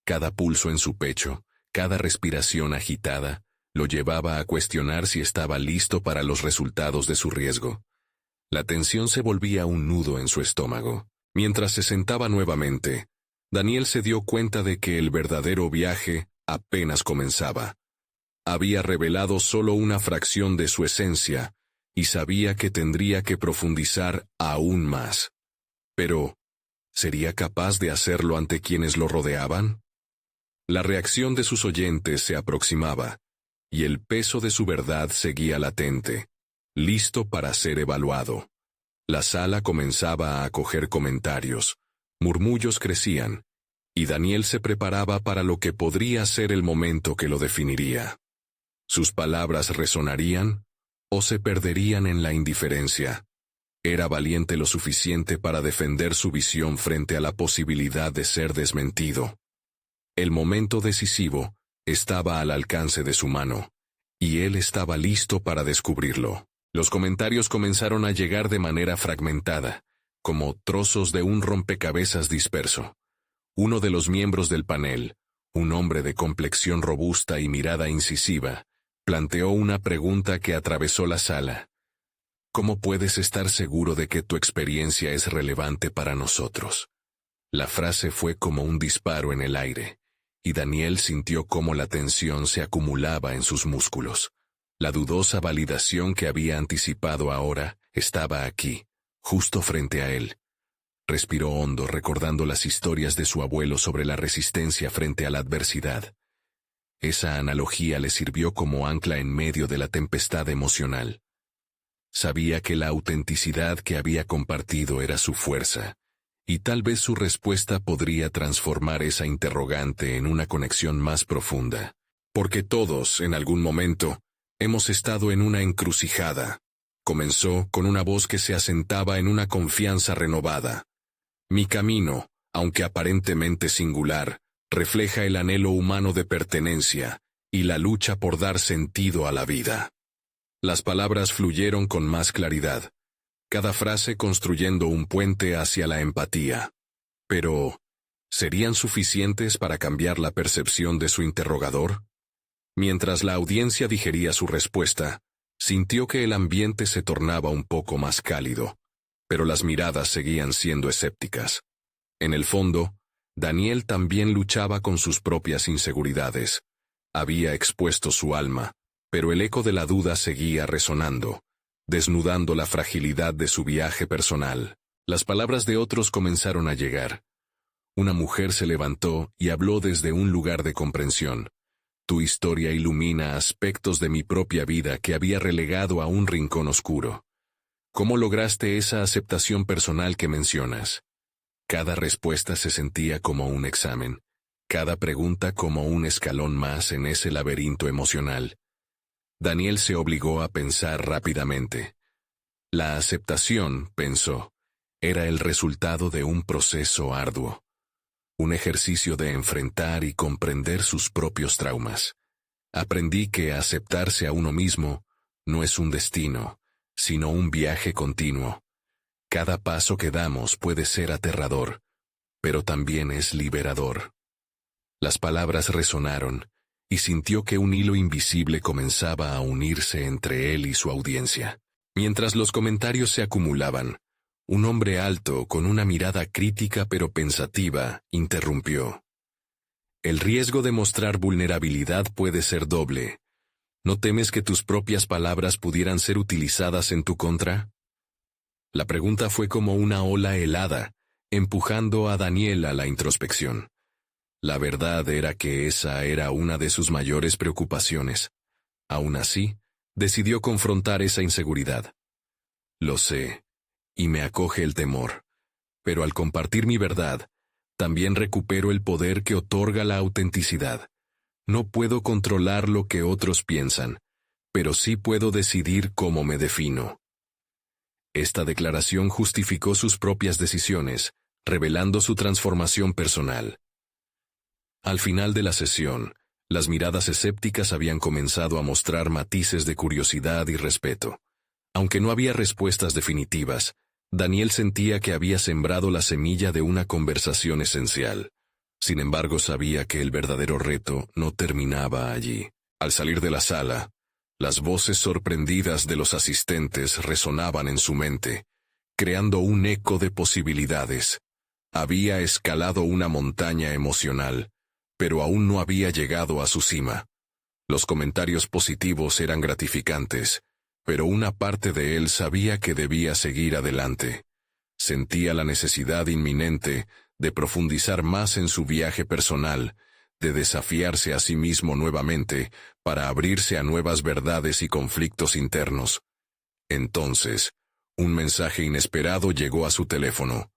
[SPEAKER 1] Cada pulso en su pecho, cada respiración agitada, lo llevaba a cuestionar si estaba listo para los resultados de su riesgo. La tensión se volvía un nudo en su estómago. Mientras se sentaba nuevamente, Daniel se dio cuenta de que el verdadero viaje apenas comenzaba. Había revelado solo una fracción de su esencia, y sabía que tendría que profundizar aún más. Pero, ¿sería capaz de hacerlo ante quienes lo rodeaban? La reacción de sus oyentes se aproximaba, y el peso de su verdad seguía latente, listo para ser evaluado. La sala comenzaba a acoger comentarios, murmullos crecían, y Daniel se preparaba para lo que podría ser el momento que lo definiría. Sus palabras resonarían o se perderían en la indiferencia. Era valiente lo suficiente para defender su visión frente a la posibilidad de ser desmentido. El momento decisivo estaba al alcance de su mano, y él estaba listo para descubrirlo. Los comentarios comenzaron a llegar de manera fragmentada, como trozos de un rompecabezas disperso. Uno de los miembros del panel, un hombre de complexión robusta y mirada incisiva, planteó una pregunta que atravesó la sala. ¿Cómo puedes estar seguro de que tu experiencia es relevante para nosotros? La frase fue como un disparo en el aire, y Daniel sintió cómo la tensión se acumulaba en sus músculos. La dudosa validación que había anticipado ahora estaba aquí, justo frente a él. Respiró hondo recordando las historias de su abuelo sobre la resistencia frente a la adversidad. Esa analogía le sirvió como ancla en medio de la tempestad emocional. Sabía que la autenticidad que había compartido era su fuerza, y tal vez su respuesta podría transformar esa interrogante en una conexión más profunda. Porque todos, en algún momento, hemos estado en una encrucijada. Comenzó con una voz que se asentaba en una confianza renovada. Mi camino, aunque aparentemente singular, refleja el anhelo humano de pertenencia y la lucha por dar sentido a la vida. Las palabras fluyeron con más claridad, cada frase construyendo un puente hacia la empatía. Pero, ¿serían suficientes para cambiar la percepción de su interrogador? Mientras la audiencia digería su respuesta, sintió que el ambiente se tornaba un poco más cálido, pero las miradas seguían siendo escépticas. En el fondo, Daniel también luchaba con sus propias inseguridades. Había expuesto su alma, pero el eco de la duda seguía resonando, desnudando la fragilidad de su viaje personal. Las palabras de otros comenzaron a llegar. Una mujer se levantó y habló desde un lugar de comprensión. Tu historia ilumina aspectos de mi propia vida que había relegado a un rincón oscuro. ¿Cómo lograste esa aceptación personal que mencionas? Cada respuesta se sentía como un examen, cada pregunta como un escalón más en ese laberinto emocional. Daniel se obligó a pensar rápidamente. La aceptación, pensó, era el resultado de un proceso arduo, un ejercicio de enfrentar y comprender sus propios traumas. Aprendí que aceptarse a uno mismo no es un destino, sino un viaje continuo. Cada paso que damos puede ser aterrador, pero también es liberador. Las palabras resonaron, y sintió que un hilo invisible comenzaba a unirse entre él y su audiencia. Mientras los comentarios se acumulaban, un hombre alto, con una mirada crítica pero pensativa, interrumpió. El riesgo de mostrar vulnerabilidad puede ser doble. ¿No temes que tus propias palabras pudieran ser utilizadas en tu contra? La pregunta fue como una ola helada, empujando a Daniel a la introspección. La verdad era que esa era una de sus mayores preocupaciones. Aún así, decidió confrontar esa inseguridad. Lo sé, y me acoge el temor, pero al compartir mi verdad, también recupero el poder que otorga la autenticidad. No puedo controlar lo que otros piensan, pero sí puedo decidir cómo me defino. Esta declaración justificó sus propias decisiones, revelando su transformación personal. Al final de la sesión, las miradas escépticas habían comenzado a mostrar matices de curiosidad y respeto. Aunque no había respuestas definitivas, Daniel sentía que había sembrado la semilla de una conversación esencial. Sin embargo, sabía que el verdadero reto no terminaba allí. Al salir de la sala, las voces sorprendidas de los asistentes resonaban en su mente, creando un eco de posibilidades. Había escalado una montaña emocional, pero aún no había llegado a su cima. Los comentarios positivos eran gratificantes, pero una parte de él sabía que debía seguir adelante. Sentía la necesidad inminente de profundizar más en su viaje personal, de desafiarse a sí mismo nuevamente para abrirse a nuevas verdades y conflictos internos. Entonces, Un mensaje inesperado llegó a su teléfono.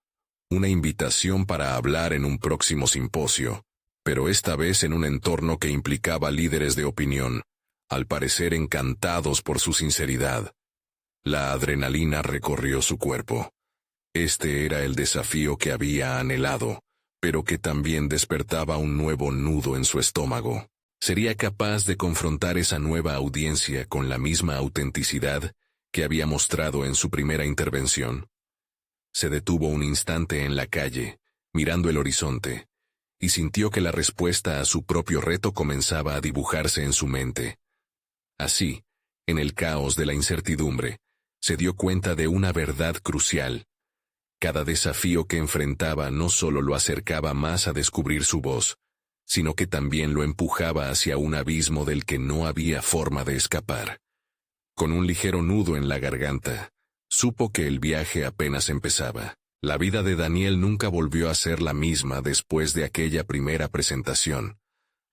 [SPEAKER 1] Una invitación para hablar en un próximo simposio, pero esta vez en un entorno que implicaba líderes de opinión, al parecer encantados por su sinceridad. La adrenalina recorrió su cuerpo. Este era el desafío que había anhelado, pero que también despertaba un nuevo nudo en su estómago. ¿Sería capaz de confrontar esa nueva audiencia con la misma autenticidad que había mostrado en su primera intervención? Se detuvo un instante en la calle, mirando el horizonte, y sintió que la respuesta a su propio reto comenzaba a dibujarse en su mente. Así, en el caos de la incertidumbre, se dio cuenta de una verdad crucial. Cada desafío que enfrentaba no solo lo acercaba más a descubrir su voz, sino que también lo empujaba hacia un abismo del que no había forma de escapar. Con un ligero nudo en la garganta, supo que el viaje apenas empezaba. La vida de Daniel nunca volvió a ser la misma después de aquella primera presentación.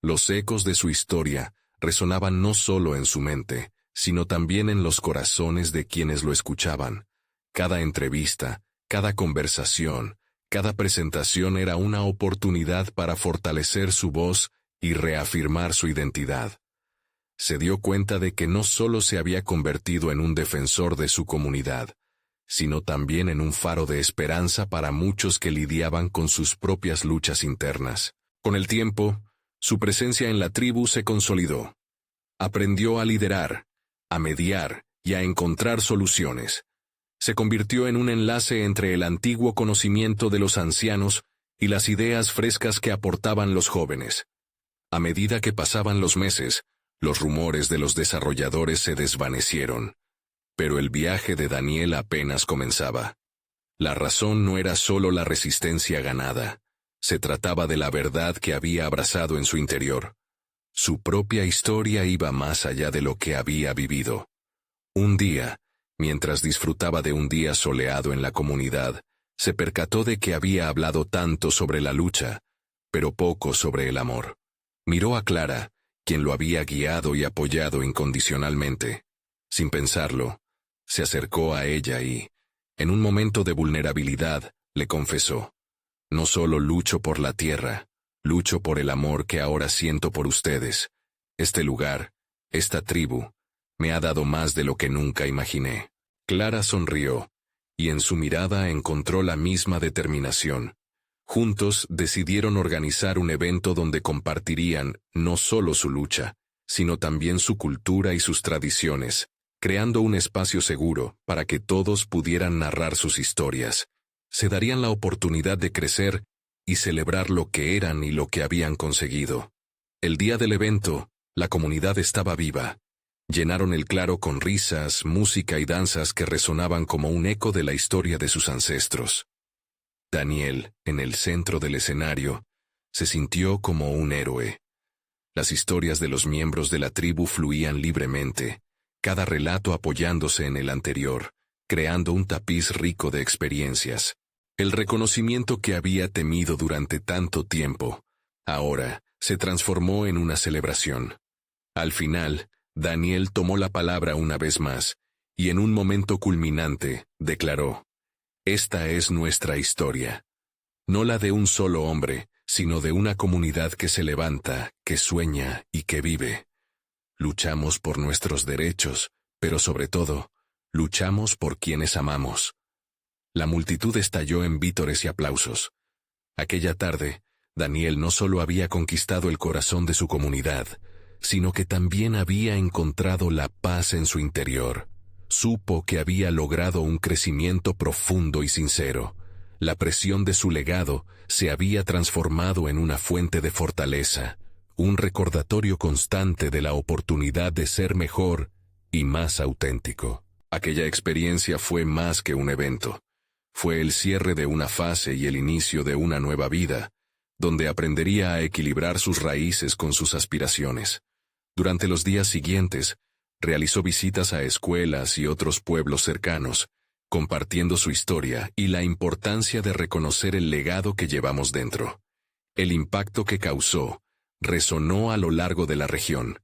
[SPEAKER 1] Los ecos de su historia resonaban no solo en su mente, sino también en los corazones de quienes lo escuchaban. Cada entrevista, cada conversación, cada presentación era una oportunidad para fortalecer su voz y reafirmar su identidad. Se dio cuenta de que no solo se había convertido en un defensor de su comunidad, sino también en un faro de esperanza para muchos que lidiaban con sus propias luchas internas. Con el tiempo, su presencia en la tribu se consolidó. Aprendió a liderar, a mediar y a encontrar soluciones. Se convirtió en un enlace entre el antiguo conocimiento de los ancianos y las ideas frescas que aportaban los jóvenes. A medida que pasaban los meses, los rumores de los desarrolladores se desvanecieron. Pero el viaje de Daniel apenas comenzaba. La razón no era solo la resistencia ganada. Se trataba de la verdad que había abrazado en su interior. Su propia historia iba más allá de lo que había vivido. Un día, mientras disfrutaba de un día soleado en la comunidad, se percató de que había hablado tanto sobre la lucha, pero poco sobre el amor. Miró a Clara, quien lo había guiado y apoyado incondicionalmente. Sin pensarlo, se acercó a ella y, en un momento de vulnerabilidad, le confesó: «No solo lucho por la tierra, lucho por el amor que ahora siento por ustedes. Este lugar, esta tribu, me ha dado más de lo que nunca imaginé». Clara sonrió, y en su mirada encontró la misma determinación. Juntos decidieron organizar un evento donde compartirían no solo su lucha, sino también su cultura y sus tradiciones, creando un espacio seguro para que todos pudieran narrar sus historias. Se darían la oportunidad de crecer y celebrar lo que eran y lo que habían conseguido. El día del evento, la comunidad estaba viva. Llenaron el claro con risas, música y danzas que resonaban como un eco de la historia de sus ancestros. Daniel, en el centro del escenario, se sintió como un héroe. Las historias de los miembros de la tribu fluían libremente, cada relato apoyándose en el anterior, creando un tapiz rico de experiencias. El reconocimiento que había temido durante tanto tiempo, ahora se transformó en una celebración. Al final, Daniel tomó la palabra una vez más, y en un momento culminante, declaró: «Esta es nuestra historia. No la de un solo hombre, sino de una comunidad que se levanta, que sueña y que vive. Luchamos por nuestros derechos, pero sobre todo, luchamos por quienes amamos». La multitud estalló en vítores y aplausos. Aquella tarde, Daniel no solo había conquistado el corazón de su comunidad, sino que también había encontrado la paz en su interior. Supo que había logrado un crecimiento profundo y sincero. La presión de su legado se había transformado en una fuente de fortaleza, un recordatorio constante de la oportunidad de ser mejor y más auténtico. Aquella experiencia fue más que un evento. Fue el cierre de una fase y el inicio de una nueva vida, donde aprendería a equilibrar sus raíces con sus aspiraciones. Durante los días siguientes, realizó visitas a escuelas y otros pueblos cercanos, compartiendo su historia y la importancia de reconocer el legado que llevamos dentro. El impacto que causó resonó a lo largo de la región.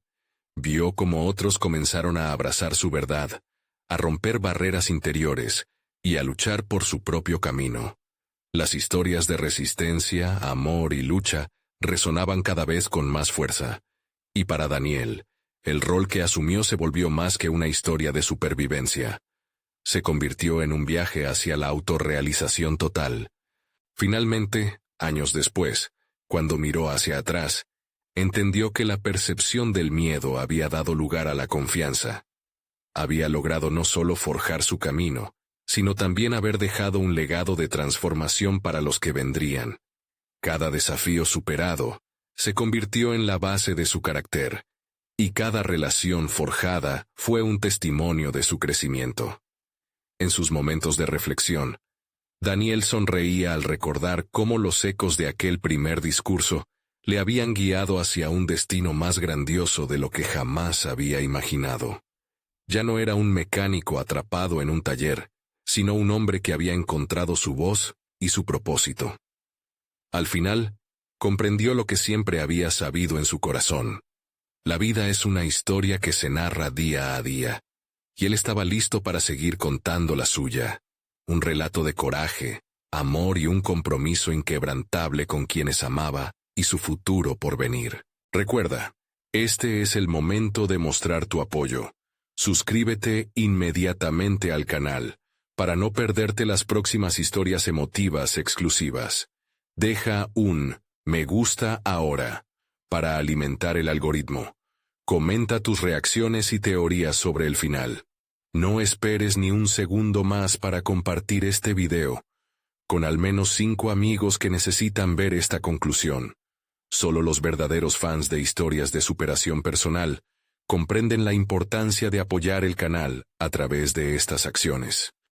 [SPEAKER 1] Vio cómo otros comenzaron a abrazar su verdad, a romper barreras interiores y a luchar por su propio camino. Las historias de resistencia, amor y lucha resonaban cada vez con más fuerza. Y para Daniel, el rol que asumió se volvió más que una historia de supervivencia. Se convirtió en un viaje hacia la autorrealización total. Finalmente, años después, cuando miró hacia atrás, entendió que la percepción del miedo había dado lugar a la confianza. Había logrado no solo forjar su camino, sino también haber dejado un legado de transformación para los que vendrían. Cada desafío superado se convirtió en la base de su carácter, y cada relación forjada fue un testimonio de su crecimiento. En sus momentos de reflexión, Daniel sonreía al recordar cómo los ecos de aquel primer discurso le habían guiado hacia un destino más grandioso de lo que jamás había imaginado. Ya no era un mecánico atrapado en un taller, sino un hombre que había encontrado su voz y su propósito. Al final, comprendió lo que siempre había sabido en su corazón. La vida es una historia que se narra día a día, y él estaba listo para seguir contando la suya. Un relato de coraje, amor y un compromiso inquebrantable con quienes amaba y su futuro por venir. Recuerda, este es el momento de mostrar tu apoyo. Suscríbete inmediatamente al canal, para no perderte las próximas historias emotivas exclusivas. Deja un me gusta ahora, para alimentar el algoritmo. Comenta tus reacciones y teorías sobre el final. No esperes ni un segundo más para compartir este video, con al menos 5 amigos que necesitan ver esta conclusión. Solo los verdaderos fans de historias de superación personal comprenden la importancia de apoyar el canal a través de estas acciones.